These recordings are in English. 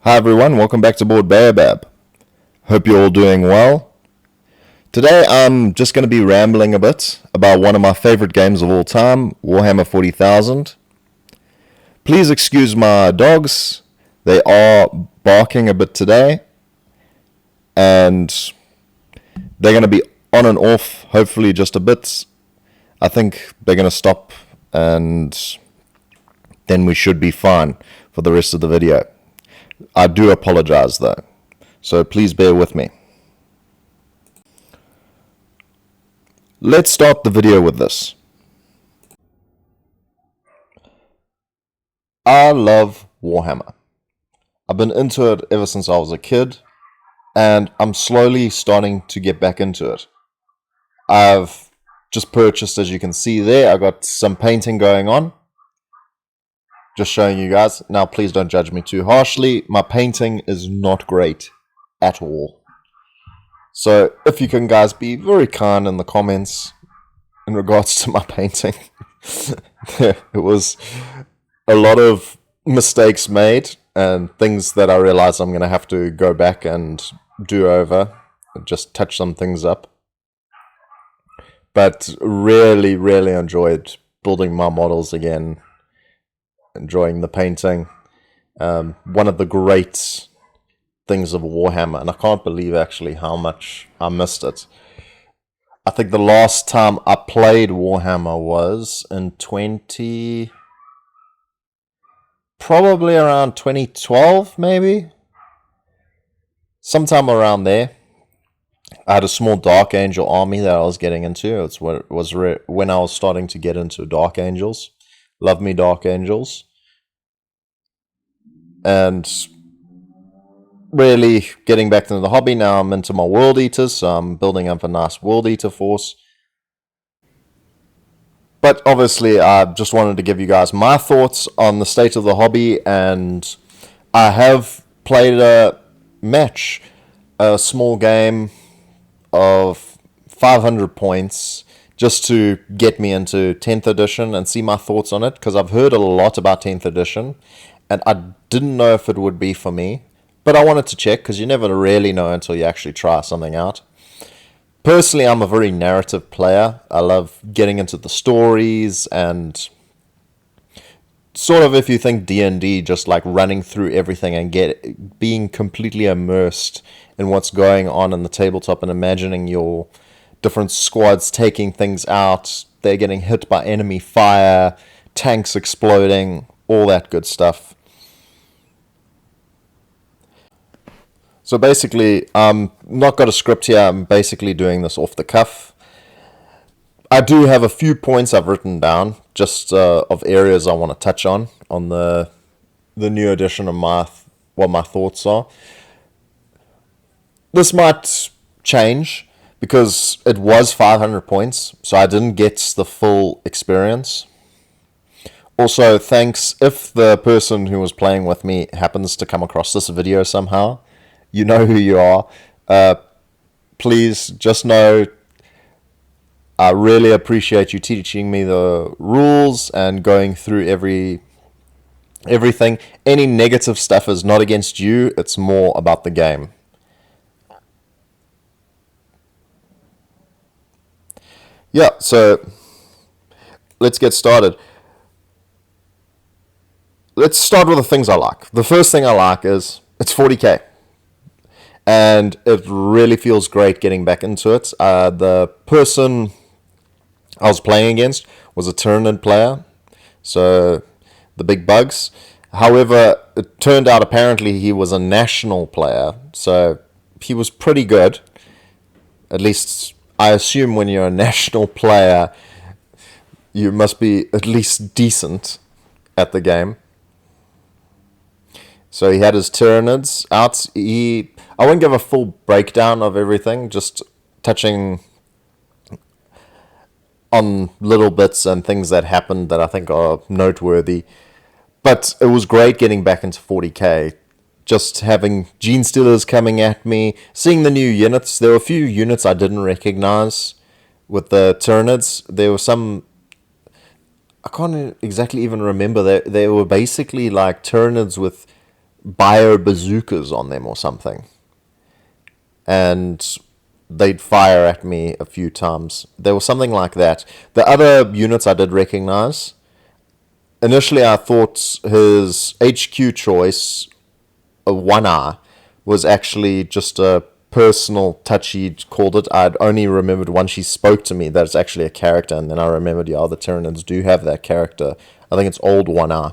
Hi everyone, welcome back to Board Baobab. Hope you're all doing well. Today I'm just going to be rambling a bit about one of my favorite games of all time, Warhammer 40,000. Please excuse my dogs, they are barking a bit today, and they're going to be on and off, hopefully just a bit. I think they're going to stop and then we should be fine for the rest of the video. I do apologize though, so please bear with me. Let's start the video with this. I love Warhammer. I've been into it ever since I was a kid, and I'm slowly starting to get back into it. I've just purchased, as you can see there, I got some painting going on. Just showing you guys. Now, please don't judge me too harshly. My painting is not great at all. So, if you can, guys, be very kind in the comments in regards to my painting. It was a lot of mistakes made and things that I realized I'm going to have to go back and do over. Just touch some things up. But really, really enjoyed building my models again. Enjoying the painting. One of the great things of Warhammer, and I can't believe actually how much I missed it. I think the last time I played Warhammer was in probably around 2012 maybe, sometime around there. I had a small Dark Angel army that I was getting into. It's what it was when I was starting to get into Dark Angels. Love me Dark Angels. And really getting back into the hobby now. I'm into my World Eaters, so I'm building up a nice World Eater force. But obviously, I just wanted to give you guys my thoughts on the state of the hobby, and I have played a match, a small game of 500 points, just to get me into 10th edition and see my thoughts on it, because I've heard a lot about 10th edition, and I didn't know if it would be for me, but I wanted to check, because you never really know until you actually try something out. Personally, I'm a very narrative player. I love getting into the stories, and sort of, if you think D&D, just like running through everything and being completely immersed in what's going on in the tabletop and imagining your different squads taking things out, they're getting hit by enemy fire, tanks exploding, all that good stuff. So basically, I'm not got a script here, I'm basically doing this off the cuff. I do have a few points I've written down, just of areas I want to touch on the new edition of what my thoughts are. This might change, because it was 500 points, so I didn't get the full experience. Also, thanks if the person who was playing with me happens to come across this video somehow. You know who you are. Please just know I really appreciate you teaching me the rules and going through everything. Any negative stuff is not against you, it's more about the game. Yeah, so let's get started. Let's start with the things I like. The first thing I like is it's 40k. And it really feels great getting back into it. The person I was playing against was a Tyranid player, so the big bugs. However, it turned out apparently he was a national player, so he was pretty good. At least, I assume when you're a national player, you must be at least decent at the game. So he had his Tyranids out. I won't give a full breakdown of everything, just touching on little bits and things that happened that I think are noteworthy. But it was great getting back into 40k. Just having Gene Stealers coming at me, seeing the new units. There were a few units I didn't recognize with the Tyranids. There were some, I can't exactly even remember. They were basically like Tyranids with bio bazookas on them or something. And they'd fire at me a few times. There was something like that. The other units I did recognize. Initially, I thought his HQ choice, a one-eye, was actually just a personal touch he'd called it. I'd only remembered once she spoke to me that it's actually a character, and then I remembered, yeah, the Tyranids do have that character. I think it's Old One-Eye.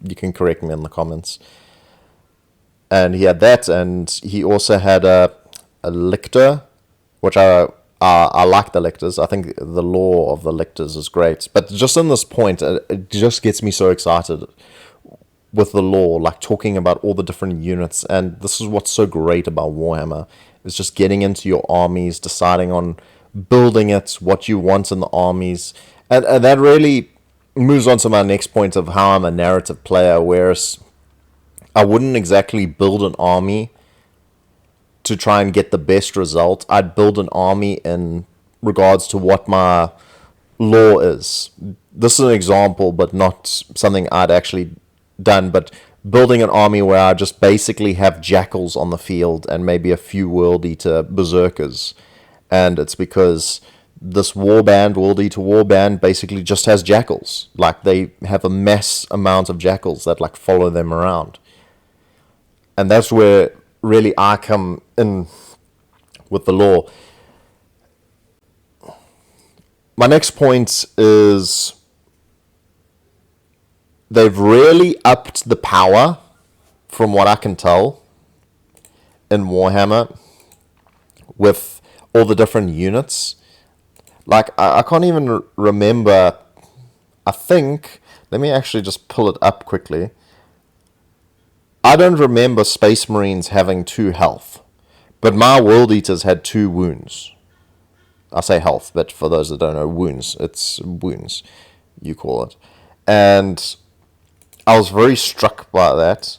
You can correct me in the comments. And he had that, and he also had a lictor, which I like the lictors. I think the lore of the lictors is great. But just in this point, it just gets me so excited with the lore, like talking about all the different units. And this is what's so great about Warhammer, is just getting into your armies, deciding on building it, what you want in the armies. And that really moves on to my next point of how I'm a narrative player, whereas I wouldn't exactly build an army to try and get the best result. I'd build an army in regards to what my lore is. This is an example, but not something I'd actually done, but building an army where I just basically have jackals on the field and maybe a few World Eater berserkers. And it's because this warband, World Eater warband, basically just has jackals. Like, they have a mass amount of jackals that like follow them around. And that's where really I come in with the lore. My next point is they've really upped the power, from what I can tell, in Warhammer with all the different units. Like, I can't even remember. I think, let me actually just pull it up quickly. I don't remember Space Marines having 2 health, but my World Eaters had 2 wounds. I say health, but for those that don't know, wounds. It's wounds, you call it. And I was very struck by that,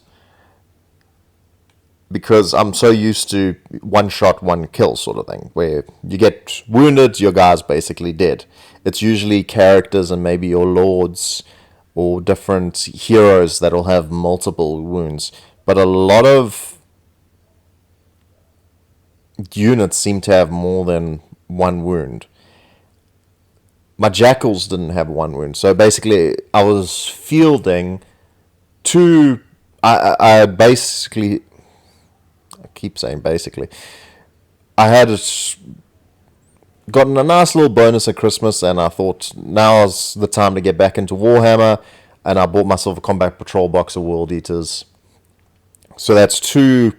because I'm so used to one shot, one kill sort of thing, where you get wounded, your guy's basically dead. It's usually characters and maybe your lords or different heroes that'll have multiple wounds. But a lot of units seem to have more than 1 wound. My jackals didn't have 1 wound. So basically, I was fielding 2... I basically... I keep saying basically. I had gotten a nice little bonus at Christmas, and I thought now's the time to get back into Warhammer, and I bought myself a combat patrol box of World Eaters. So that's 2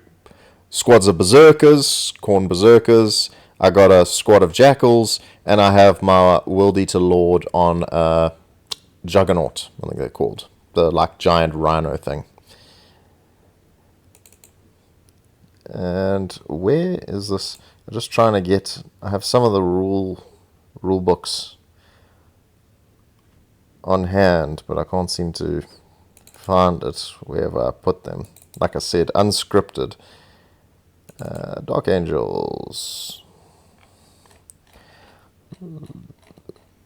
squads of berserkers, Khorne berserkers. I got a squad of jackals, and I have my World Eater lord on a juggernaut, I think they're called, the like giant rhino thing. And where is this? I'm just trying to get... I have some of the rule books on hand, but I can't seem to find it wherever I put them. Like I said, unscripted. Dark Angels.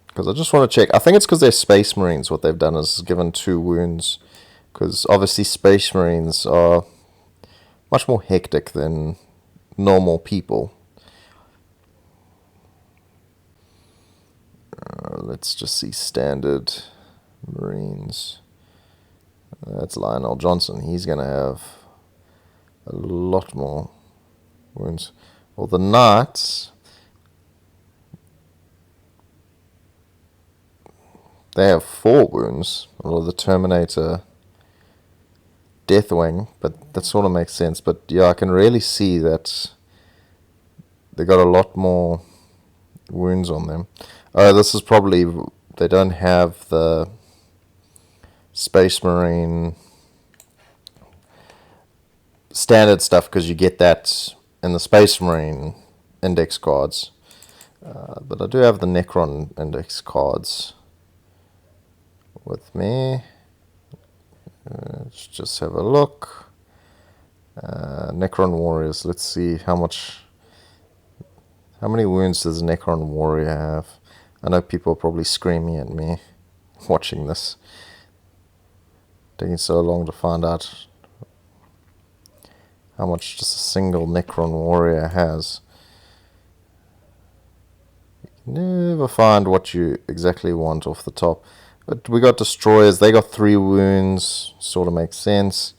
Because I just want to check. I think it's because they're Space Marines. What they've done is given 2 wounds. Because obviously Space Marines are much more hectic than normal people. Let's just see standard Marines. That's Lionel Johnson. He's going to have a lot more wounds. Well, the Knights, they have 4 wounds. Although the Terminator, Deathwing, but that sort of makes sense. But yeah, I can really see that they got a lot more wounds on them. This is probably, they don't have the Space Marine standard stuff, because you get that in the Space Marine index cards. But I do have the Necron index cards with me. Let's just have a look. Necron Warriors. Let's see how many wounds does Necron Warrior have? I know people are probably screaming at me watching this. Taking so long to find out. how much just a single Necron warrior has. You never find what you exactly want off the top. But we got destroyers. They got 3 wounds. Sort of makes sense.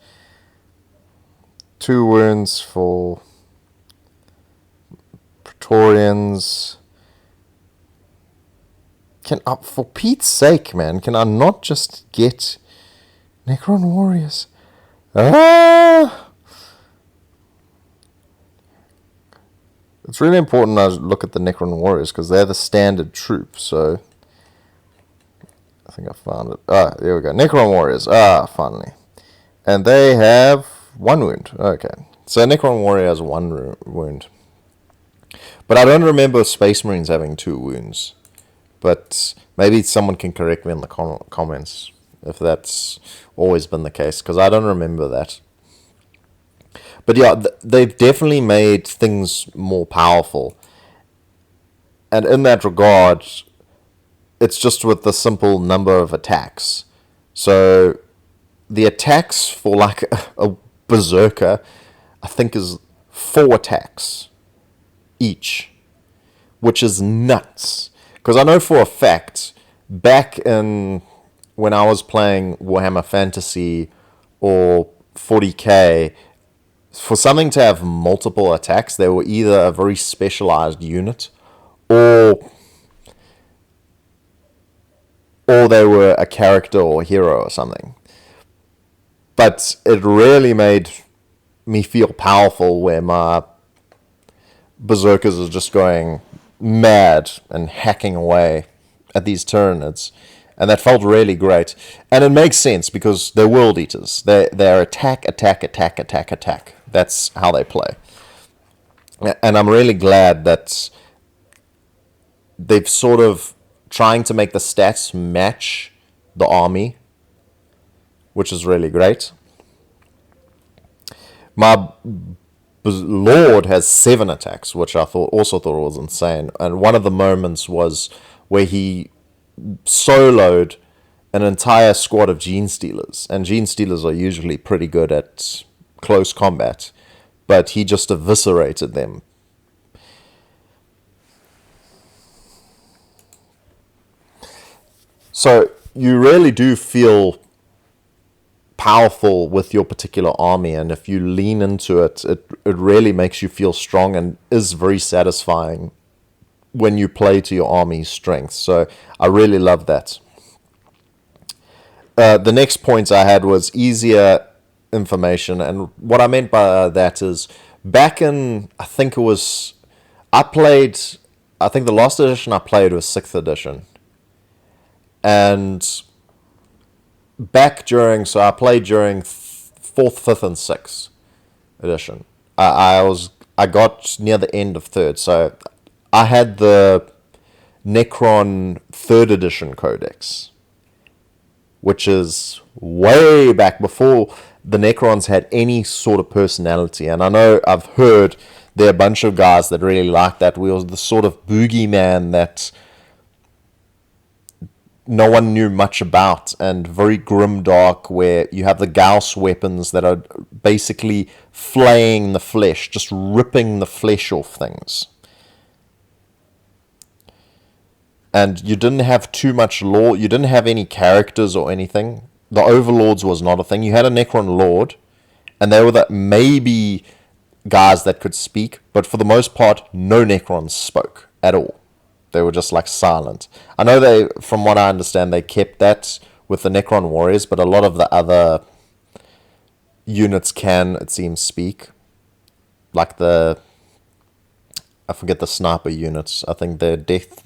2 wounds for Praetorians. For Pete's sake, man, can I not just get Necron warriors? It's really important I look at the Necron warriors because they're the standard troop. So I think I found it. There we go. Necron warriors. Finally. And they have 1 wound. Okay. So Necron warrior has 1 wound. But I don't remember Space Marines having 2 wounds. But maybe someone can correct me in the comments if that's always been the case, because I don't remember that. But yeah, they've definitely made things more powerful. And in that regard, it's just with the simple number of attacks. So the attacks for like a berserker, I think, is 4 attacks each, which is nuts. Because I know for a fact, back in when I was playing Warhammer Fantasy or 40k, for something to have multiple attacks, they were either a very specialized unit or they were a character or hero or something. But it really made me feel powerful where my berserkers are just going mad and hacking away at these Tyranids, and that felt really great. And it makes sense because they're world eaters. They're attack. That's how they play. And I'm really glad that they've sort of trying to make the stats match the army, which is really great. My Lord has 7 attacks, which I also thought was insane. And one of the moments was where he soloed an entire squad of Gene Stealers. And Gene Stealers are usually pretty good at close combat, but he just eviscerated them. So you really do feel powerful with your particular army, and if you lean into it, it really makes you feel strong and is very satisfying when you play to your army's strength. So I really love that. The next point I had was easier information, and what I meant by that is back in, I think the last edition I played was 6th edition, and I played during 4th, 5th, and 6th edition. I got near the end of 3rd, so I had the Necron 3rd edition codex, which is way back before the Necrons had any sort of personality. And I know I've heard there are a bunch of guys that really like that. We were the sort of boogeyman that no one knew much about, and very grimdark, where you have the Gauss weapons that are basically flaying the flesh, just ripping the flesh off things. And you didn't have too much lore, you didn't have any characters or anything. The Overlords was not a thing. You had a Necron Lord, and they were the maybe guys that could speak, but for the most part, no Necrons spoke at all. They were just like silent. I know from what I understand, they kept that with the Necron Warriors, but a lot of the other units can, it seems, speak. Like I forget the sniper units. I think they're death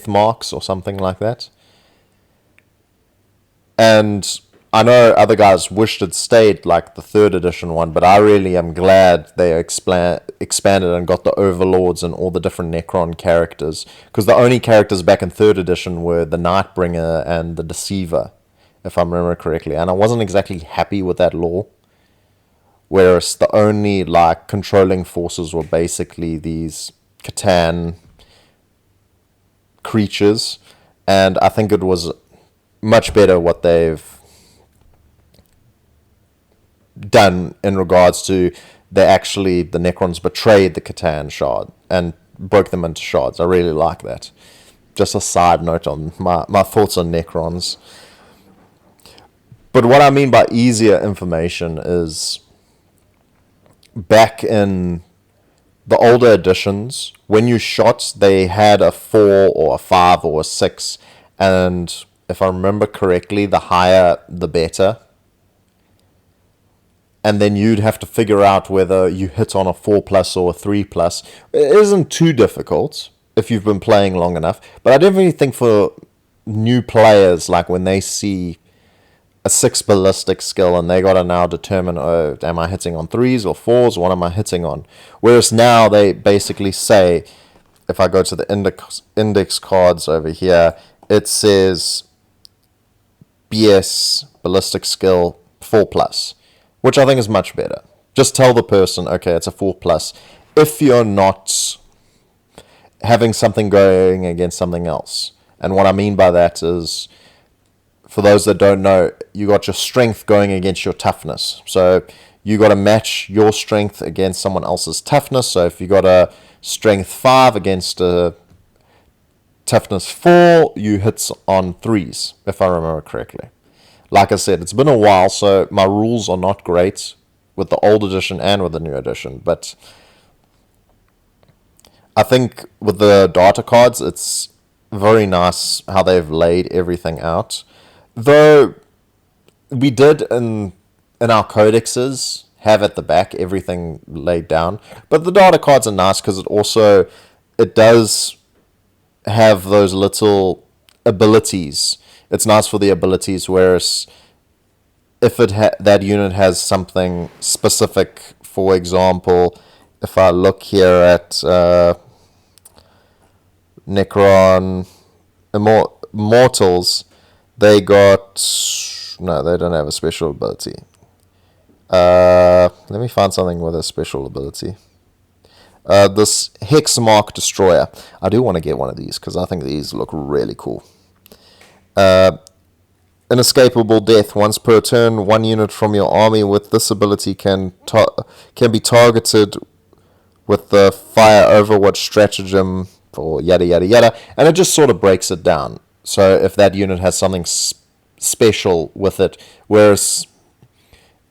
marks or something like that. And I know other guys wished it stayed like the 3rd edition one, but I really am glad they expanded and got the Overlords and all the different Necron characters, because the only characters back in 3rd edition were the Nightbringer and the Deceiver, if I remember correctly, and I wasn't exactly happy with that lore, whereas the only like controlling forces were basically these Catan creatures, and I think it was much better what they've done in regards to the Necrons betrayed the Catan shard and broke them into shards. I really like that. Just a side note on my thoughts on Necrons. But what I mean by easier information is back in the older editions, when you shot, they had a 4 or a 5 or a 6, and if I remember correctly, the higher the better. And then you'd have to figure out whether you hit on a 4 plus or a 3 plus. It isn't too difficult if you've been playing long enough, but I definitely think for new players, like when they see a 6 ballistic skill and they got to now determine, oh, am I hitting on 3s or 4s? What am I hitting on? Whereas now they basically say, if I go to the index cards over here, it says BS ballistic skill 4 plus, which I think is much better. Just tell the person, okay, it's a 4 plus, if you're not having something going against something else. And what I mean by that is, for those that don't know, you got your strength going against your toughness. So you got to match your strength against someone else's toughness. So if you got a strength 5 against a toughness 4, you hit on 3s, if I remember correctly. Like I said, it's been a while, so my rules are not great with the old edition and with the new edition. But I think with the data cards, it's very nice how they've laid everything out. Though we did in our codexes have at the back everything laid down, but the data cards are nice because it does have those little abilities. It's nice for the abilities, whereas if that unit has something specific, for example, if I look here at Necron Immortals, they don't have a special ability. Let me find something with a special ability. This Hexmark Destroyer. I do want to get one of these because I think these look really cool. Inescapable Death. Once per turn, one unit from your army with this ability can be targeted with the Fire Overwatch stratagem or yada yada yada, and it just sort of breaks it down. So if that unit has something special with it, whereas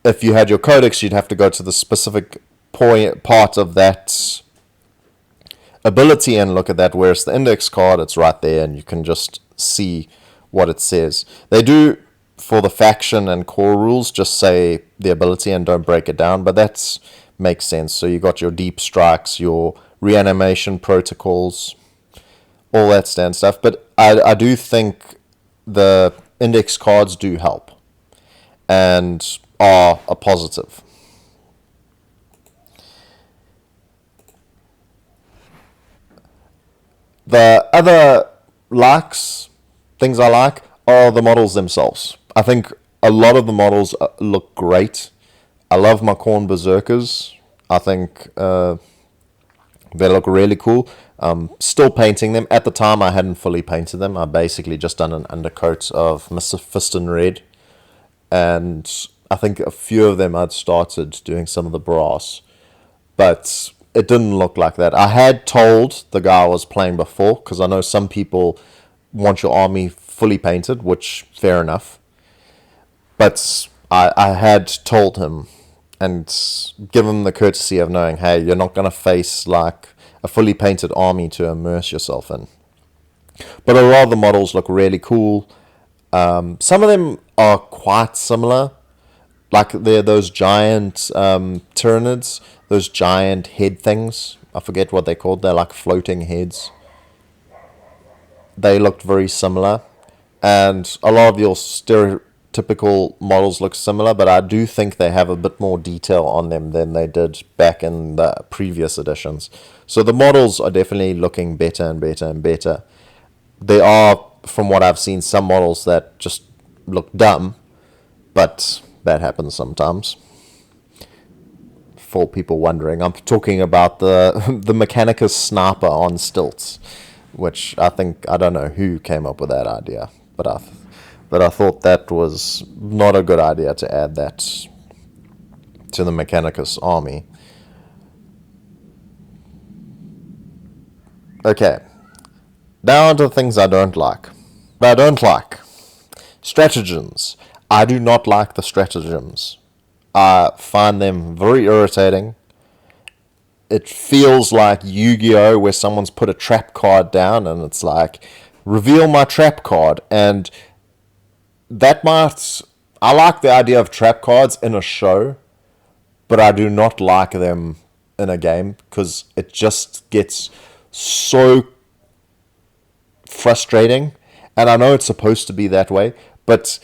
if you had your codex, you'd have to go to the specific part of that ability and look at that, whereas the index card, it's right there and you can just see what it says. They do, for the faction and core rules, just say the ability and don't break it down, but that makes sense. So you got your deep strikes, your reanimation protocols, all that stand stuff. But I do think the index cards do help and are a positive. The other things I like, are the models themselves. I think a lot of the models look great. I love my Khorne Berserkers. I think they look really cool. Still painting them. At the time, I hadn't fully painted them. I basically just done an undercoat of Mephiston Red. And I think a few of them I'd started doing some of the brass. But it didn't look like that. I had told the guy I was playing before, because I know some people want your army fully painted, which, fair enough. But I had told him and give him the courtesy of knowing, hey, you're not going to face like a fully painted army to immerse yourself in. But a lot of the models look really cool. Some of them are quite similar. Like they're those giant Tyranids, those giant head things. I forget what they're called. They're like floating heads. They looked very similar. And a lot of your stereotypical models look similar, but I do think they have a bit more detail on them than they did back in the previous editions. So the models are definitely looking better and better and better. There are, from what I've seen, some models that just look dumb, but that happens sometimes. For people wondering, I'm talking about the Mechanicus Sniper on stilts, which I don't know who came up with that idea, but I thought that was not a good idea to add that. to the Mechanicus army. Okay, now to the things I don't like. I don't like stratagems. I do not like the stratagems. I find them very irritating. It feels like Yu-Gi-Oh! Where someone's put a trap card down and it's like, reveal my trap card. And that might... I like the idea of trap cards in a show, but I do not like them in a game because it just gets so frustrating. And I know it's supposed to be that way, but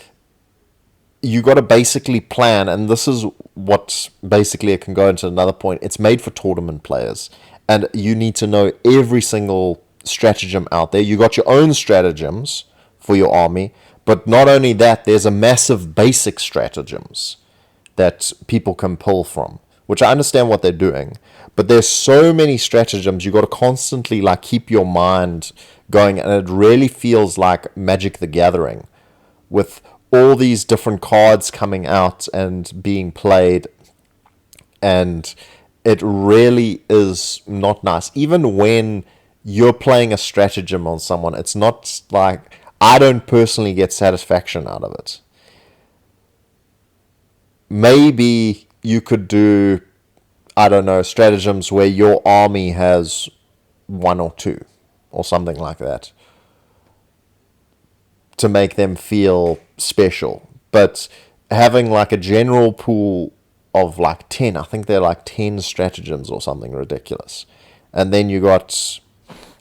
you got to basically plan, and this is what basically it can go into another point. It's made for tournament players, and you need to know every single stratagem out there. You got your own stratagems for your army, but not only that, there's a massive basic stratagems that people can pull from, which I understand what they're doing, but there's so many stratagems. You got to constantly like keep your mind going, and it really feels like Magic the Gathering with all these different cards coming out and being played, and it really is not nice. Even when you're playing a stratagem on someone, it's not like, I don't personally get satisfaction out of it. Maybe you could do, I don't know, stratagems where your army has one or two or something like that to make them feel special. But having like a general pool of like 10, I think they're like 10 stratagems or something ridiculous. And then you got,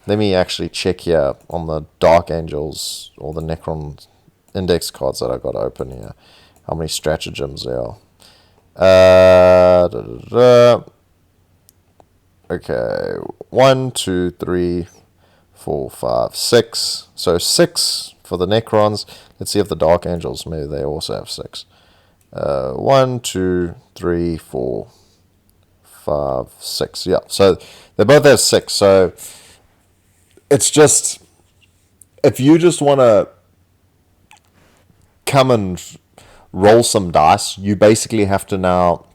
let me actually check here on the Dark Angels or the Necron index cards that I got open here, how many stratagems there are. Okay, 1, 2, 3, 4, 5, 6. So 6 for the Necrons. Let's see if the Dark Angels, maybe they also have 6. 1, 2, 3, 4, 5, 6. Yeah, so they both have 6. So it's just, if you just want to come and roll some dice, you basically have to now,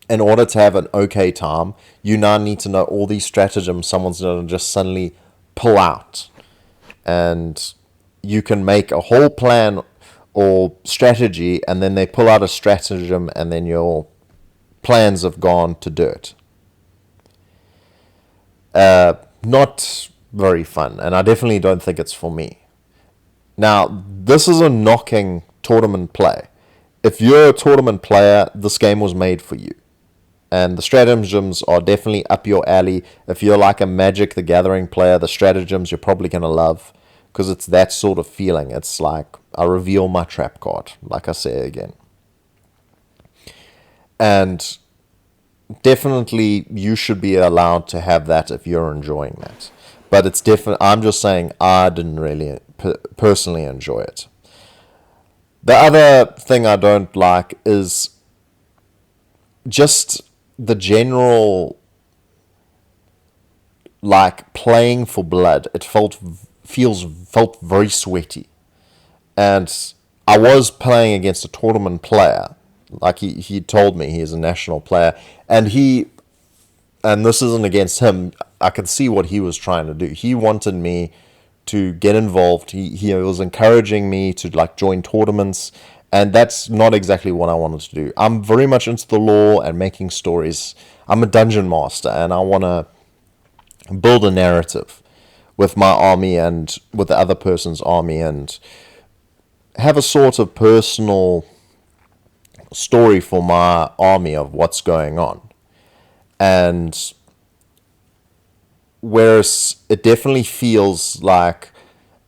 in order to have an okay time, you now need to know all these stratagems someone's going to just suddenly pull out. And you can make a whole plan or strategy, and then they pull out a stratagem, and then your plans have gone to dirt. Not very fun, and I definitely don't think it's for me. Now, this is a knocking tournament play. If you're a tournament player, this game was made for you. And the stratagems are definitely up your alley. If you're like a Magic the Gathering player, the stratagems you're probably going to love, because it's that sort of feeling. It's like, I reveal my trap card, like I say again. And definitely you should be allowed to have that if you're enjoying that. But it's different. I'm just saying I didn't really personally enjoy it. The other thing I don't like is just the general, like, playing for blood. It felt very sweaty. And I was playing against a tournament player. Like he told me he is a national player, and this isn't against him. I could see what he was trying to do. He wanted me to get involved. He was encouraging me to like join tournaments, and that's not exactly what I wanted to do. I'm very much into the lore and making stories. I'm a dungeon master, and I want to build a narrative with my army and with the other person's army, and have a sort of personal story for my army of what's going on. And whereas it definitely feels like,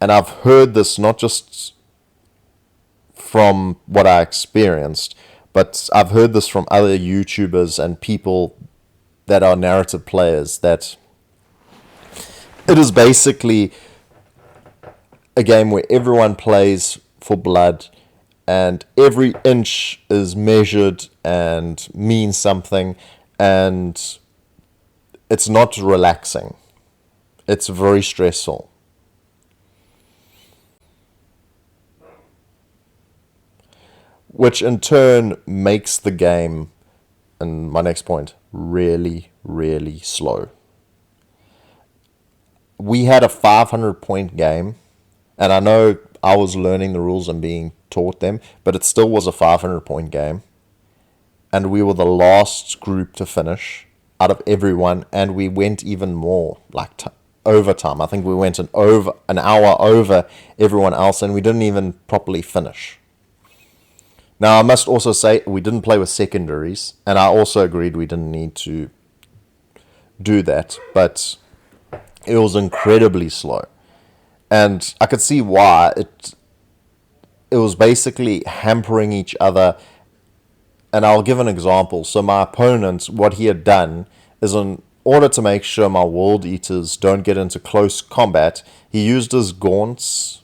and I've heard this not just from what I experienced, but I've heard this from other YouTubers and people that are narrative players, that it is basically a game where everyone plays for blood, and every inch is measured and means something, and it's not relaxing. It's very stressful. Which in turn makes the game and my next point, really, really slow. We had a 500-point game, and I know I was learning the rules and being taught them, but it still was a 500-point game. And we were the last group to finish out of everyone, and we went even more, like overtime. I think we went an hour over everyone else, and we didn't even properly finish. Now, I must also say we didn't play with secondaries, and I also agreed we didn't need to do that, but it was incredibly slow. And I could see why. It was basically hampering each other. And I'll give an example. So my opponent, what he had done is, in order to make sure my World Eaters don't get into close combat, he used his gaunts.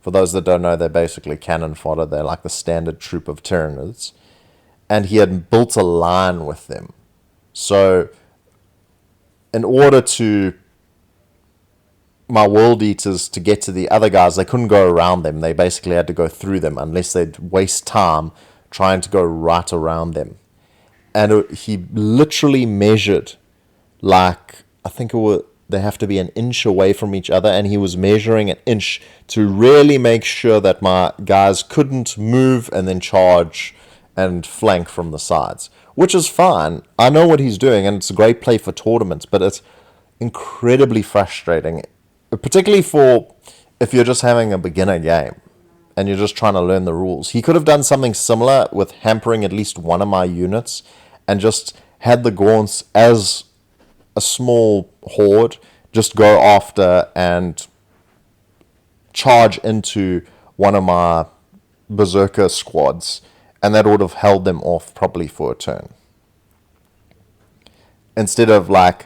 For those that don't know, they're basically cannon fodder. They're like the standard troop of Tyranids. And he had built a line with them. So in order to my World Eaters to get to the other guys, they couldn't go around them. They basically had to go through them unless they'd waste time trying to go right around them. And he literally measured, like, I think they have to be an inch away from each other, and he was measuring an inch to really make sure that my guys couldn't move and then charge and flank from the sides, which is fine. I know what he's doing, and it's a great play for tournaments, but it's incredibly frustrating, particularly for if you're just having a beginner game and you're just trying to learn the rules. He could have done something similar with hampering at least one of my units and just had the gaunts as a small horde just go after and charge into one of my berserker squads, and that would have held them off probably for a turn. Instead of like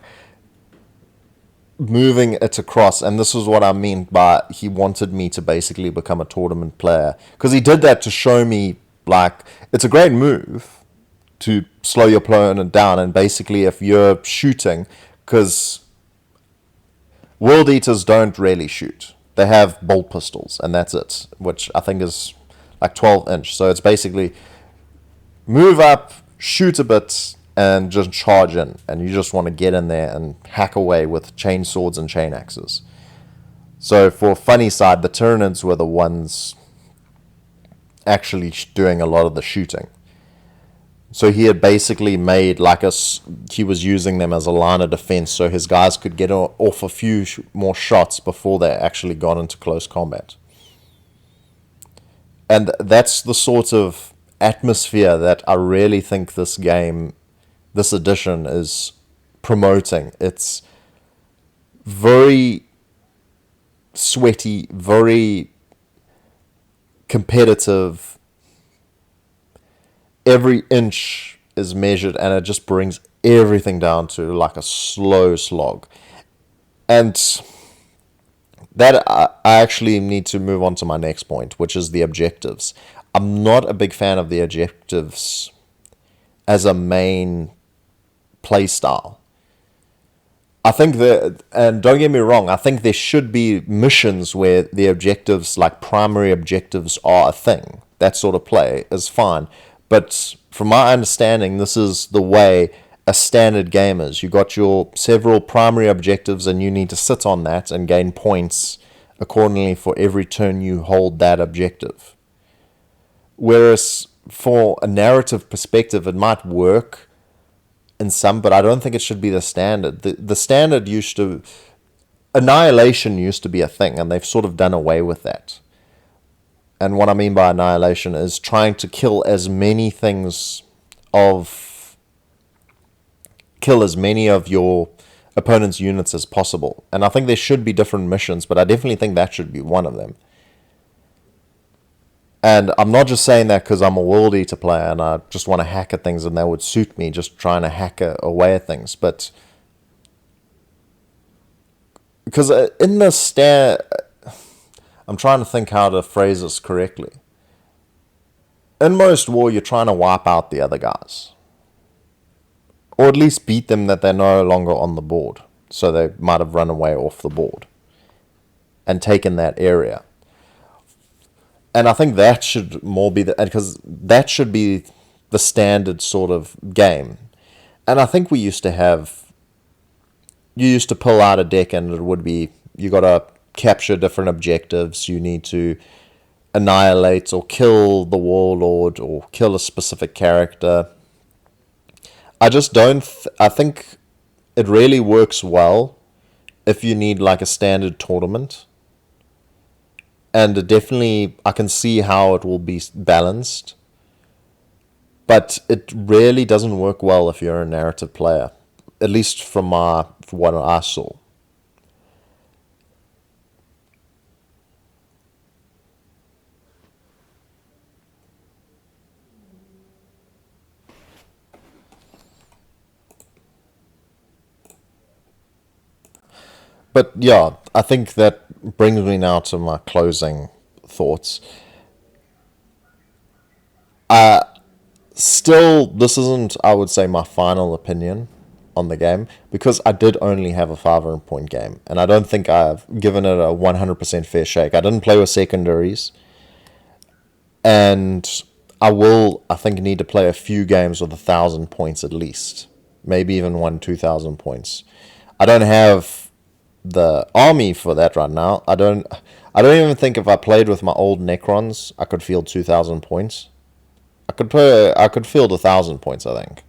moving it across, and this is what I mean by he wanted me to basically become a tournament player, because he did that to show me, like, it's a great move to slow your opponent down, and basically if you're shooting, because World Eaters don't really shoot. They have bolt pistols, and that's it, which I think is like 12 inch. So it's basically move up, shoot a bit, and just charge in. And you just want to get in there and hack away with chain swords and chain axes. So for funny side, the Tyranids were the ones actually doing a lot of the shooting. So he had basically made like he was using them as a line of defense so his guys could get off a few more shots before they actually got into close combat. And that's the sort of atmosphere that I really think this game, this edition, is promoting. It's very sweaty, very competitive. Every inch is measured, and it just brings everything down to like a slow slog. And that I actually need to move on to my next point, which is the objectives. I'm not a big fan of the objectives as a main play style. I think that, and don't get me wrong, I think there should be missions where the objectives, like primary objectives, are a thing. That sort of play is fine. But from my understanding, this is the way a standard game is. You got your several primary objectives, and you need to sit on that and gain points accordingly for every turn you hold that objective. Whereas for a narrative perspective, it might work in some, but I don't think it should be the standard. The standard annihilation used to be a thing, and they've sort of done away with that. And what I mean by annihilation is trying to kill as many of your opponent's units as possible. And I think there should be different missions, but I definitely think that should be one of them. And I'm not just saying that because I'm a World Eater player and I just want to hack at things and that would suit me, just trying to hack away at things. But because in the I'm trying to think how to phrase this correctly. In most war, you're trying to wipe out the other guys. Or at least beat them that they're no longer on the board. So they might have run away off the board and taken that area. And I think that should more be because that should be the standard sort of game. And I think we used to have, you used to pull out a deck and it would be, you got to capture different objectives. You need to annihilate or kill the warlord or kill a specific character. I just don't, I think it really works well if you need like a standard tournament. And it definitely, I can see how it will be balanced. But it really doesn't work well if you're a narrative player, at least from what I saw. But yeah, I think that brings me now to my closing thoughts. Still, this isn't, I would say, my final opinion on the game because I did only have a 500 point game, and I don't think I've given it a 100% fair shake. I didn't play with secondaries, and I think, need to play a few games with 1,000 points at least, maybe even 2,000 points. I don't have the army for that right now. I don't even think if I played with my old Necrons, I could field 2,000 points. I could field 1,000 points, I think.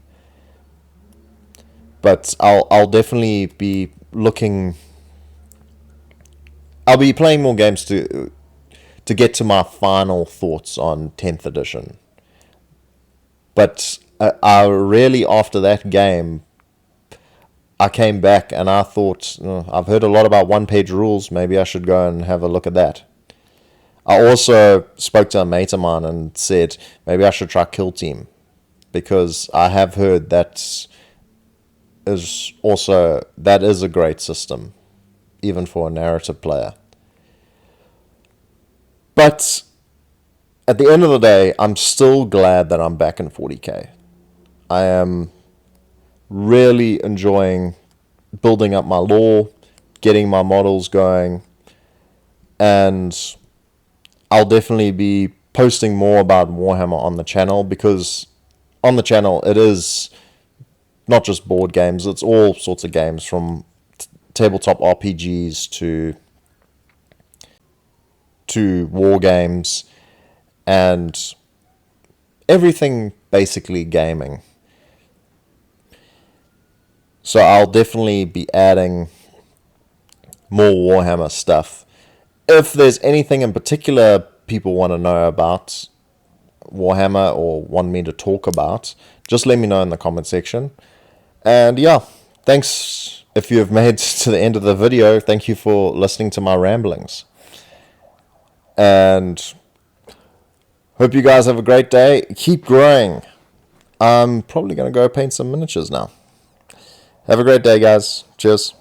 But I'll definitely be looking. I'll be playing more games to get to my final thoughts on 10th edition. But I really, after that game, I came back and I thought, I've heard a lot about one-page rules. Maybe I should go and have a look at that. I also spoke to a mate of mine and said maybe I should try Kill Team because I have heard that is a great system, even for a narrative player. But at the end of the day, I'm still glad that I'm back in 40k. I am really enjoying building up my lore, getting my models going, and I'll definitely be posting more about Warhammer on the channel because on the channel it is not just board games, it's all sorts of games from tabletop RPGs to war games and everything basically gaming. So I'll definitely be adding more Warhammer stuff. If there's anything in particular people want to know about Warhammer or want me to talk about, just let me know in the comment section. And yeah, thanks if you have made to the end of the video. Thank you for listening to my ramblings. And hope you guys have a great day. Keep growing. I'm probably going to go paint some miniatures now. Have a great day, guys. Cheers.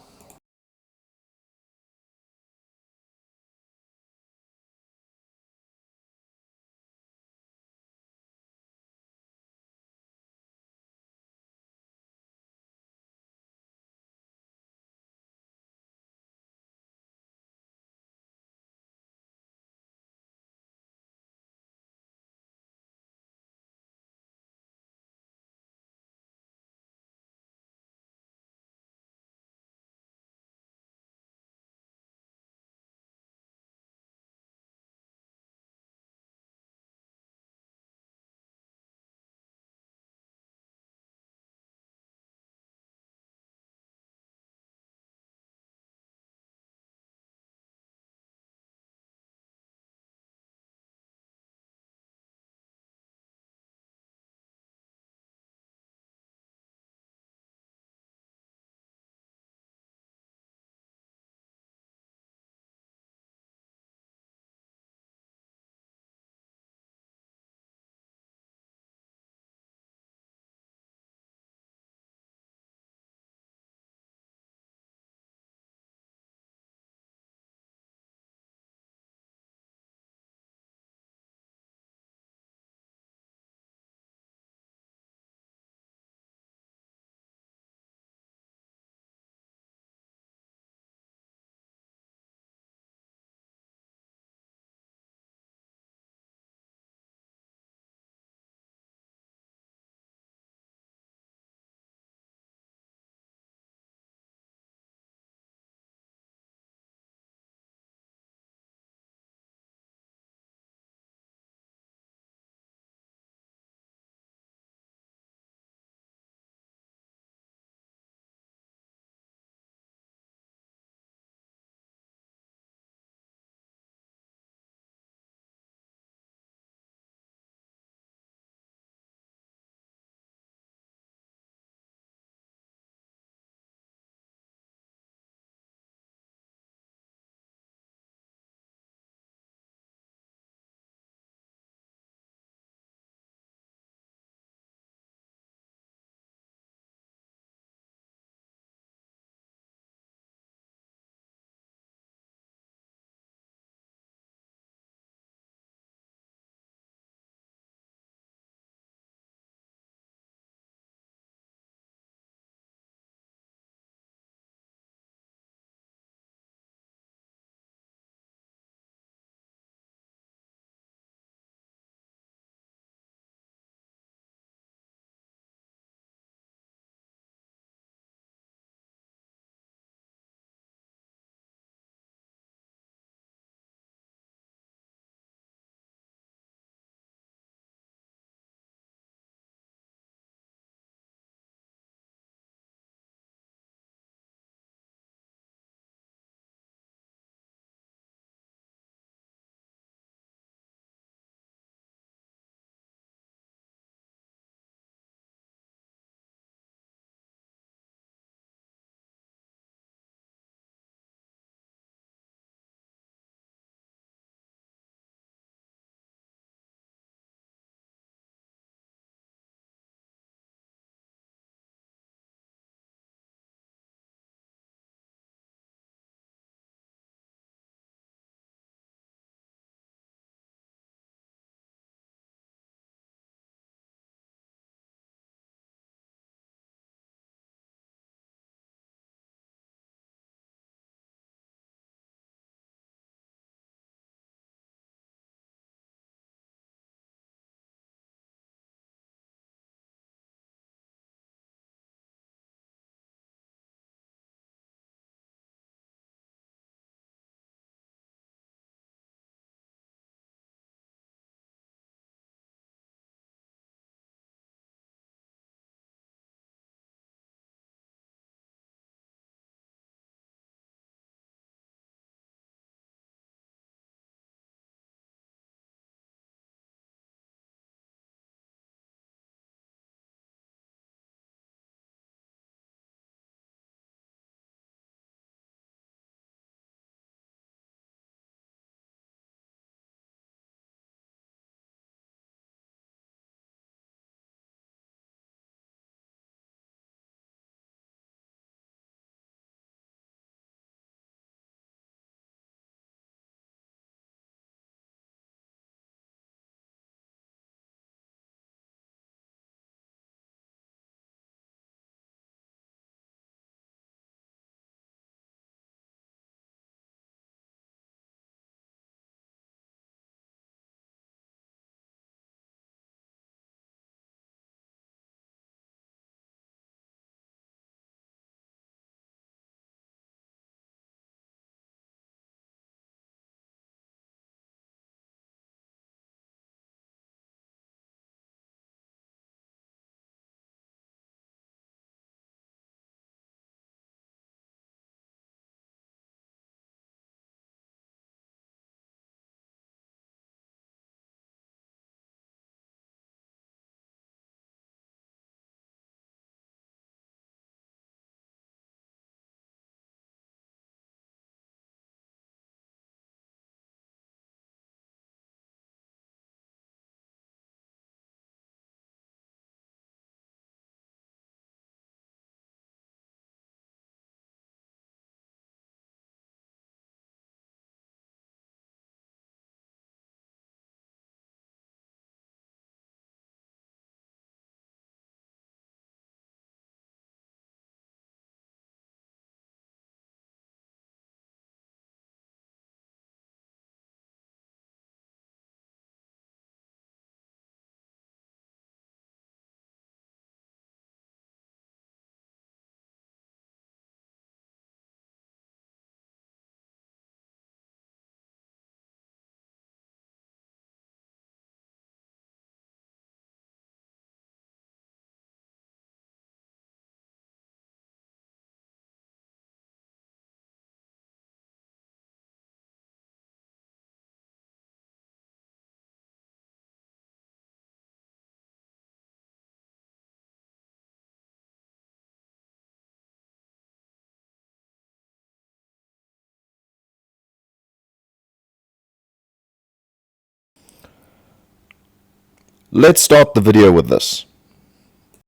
let's start the video with this.